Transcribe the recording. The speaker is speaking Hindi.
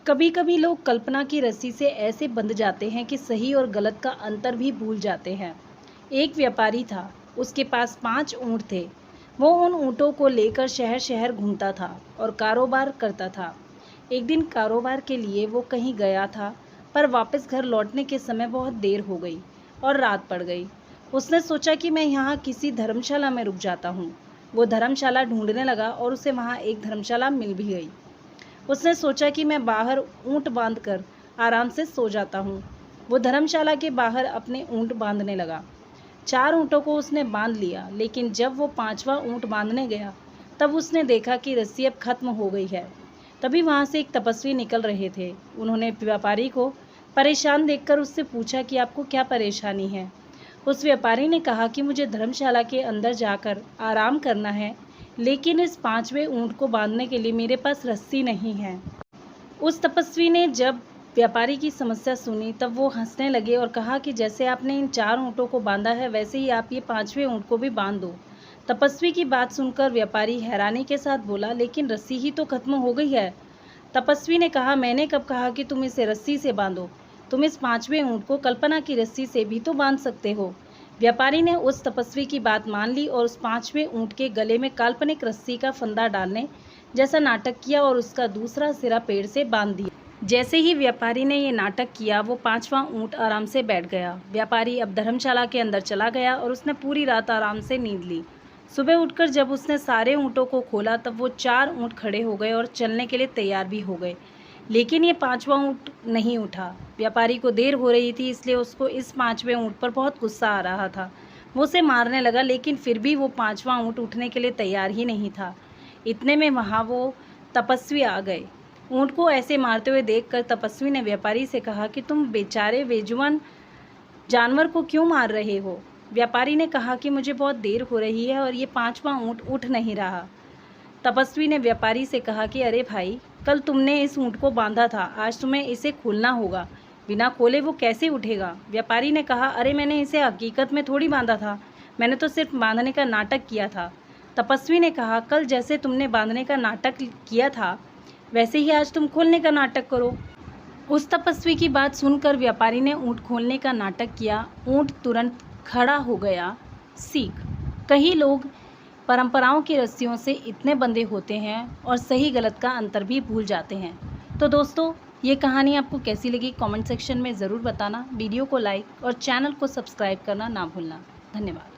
कभी कभी लोग कल्पना की रस्सी से ऐसे बंध जाते हैं कि सही और गलत का अंतर भी भूल जाते हैं। एक व्यापारी था, उसके पास 5 ऊँट थे। वो उन ऊँटों को लेकर शहर शहर घूमता था और कारोबार करता था। एक दिन कारोबार के लिए वो कहीं गया था, पर वापस घर लौटने के समय बहुत देर हो गई और रात पड़ गई। उसने सोचा कि मैं यहाँ किसी धर्मशाला में रुक जाता हूँ। वो धर्मशाला ढूंढने लगा और उसे वहाँ एक धर्मशाला मिल भी गई। उसने सोचा कि मैं बाहर ऊँट बांधकर आराम से सो जाता हूँ। वो धर्मशाला के बाहर अपने ऊँट बांधने लगा। 4 ऊँटों को उसने बांध लिया, लेकिन जब वो 5वां ऊँट बांधने गया तब उसने देखा कि रस्सी अब खत्म हो गई है। तभी वहाँ से एक तपस्वी निकल रहे थे। उन्होंने व्यापारी को परेशान देखकर उससे पूछा कि आपको क्या परेशानी है। उस व्यापारी ने कहा कि मुझे धर्मशाला के अंदर जाकर आराम करना है, लेकिन इस 5वें ऊँट को बांधने के लिए मेरे पास रस्सी नहीं है। उस तपस्वी ने जब व्यापारी की समस्या सुनी तब वो हंसने लगे और कहा कि जैसे आपने इन 4 ऊँटों को बांधा है, वैसे ही आप ये 5वें ऊँट को भी बांध दो। तपस्वी की बात सुनकर व्यापारी हैरानी के साथ बोला, लेकिन रस्सी ही तो खत्म हो गई है। तपस्वी ने कहा, मैंने कब कहा कि तुम इसे रस्सी से बांधो? तुम इस 5वें ऊँट को कल्पना की रस्सी से भी तो बांध सकते हो। व्यापारी ने उस तपस्वी की बात मान ली और उस 5वें ऊँट के गले में काल्पनिक रस्सी का फंदा डालने जैसा नाटक किया और उसका दूसरा सिरा पेड़ से बांध दिया। जैसे ही व्यापारी ने ये नाटक किया, वो 5वां ऊँट आराम से बैठ गया। व्यापारी अब धर्मशाला के अंदर चला गया और उसने पूरी रात आराम से नींद ली। सुबह उठकर जब उसने सारे ऊँटों को खोला तब वो 4 ऊँट खड़े हो गए और चलने के लिए तैयार भी हो गए, लेकिन ये 5वां ऊँट नहीं उठा। व्यापारी को देर हो रही थी, इसलिए उसको इस 5वें ऊँट पर बहुत गुस्सा आ रहा था। वो उसे मारने लगा, लेकिन फिर भी वो 5वां ऊँट उठने के लिए तैयार ही नहीं था। इतने में वहाँ वो तपस्वी आ गए। ऊँट को ऐसे मारते हुए देखकर तपस्वी ने व्यापारी से कहा कि तुम बेचारे बेजुबान जानवर को क्यों मार रहे हो? व्यापारी ने कहा कि मुझे बहुत देर हो रही है और ये 5वां ऊँट उठ नहीं रहा। तपस्वी ने व्यापारी से कहा कि अरे भाई, कल तुमने इस ऊँट को बांधा था, आज तुम्हें इसे खोलना होगा। बिना खोले वो कैसे उठेगा? व्यापारी ने कहा, अरे मैंने इसे हकीकत में थोड़ी बांधा था, मैंने तो सिर्फ बांधने का नाटक किया था। तपस्वी ने कहा, कल जैसे तुमने बांधने का नाटक किया था, वैसे ही आज तुम खोलने का नाटक करो। उस तपस्वी की बात सुनकर व्यापारी ने ऊँट खोलने का नाटक किया। ऊँट तुरंत खड़ा हो गया। सीख: कई लोग परंपराओं की रस्सियों से इतने बंधे होते हैं और सही गलत का अंतर भी भूल जाते हैं। तो दोस्तों, ये कहानी आपको कैसी लगी कमेंट सेक्शन में ज़रूर बताना। वीडियो को लाइक और चैनल को सब्सक्राइब करना ना भूलना। धन्यवाद।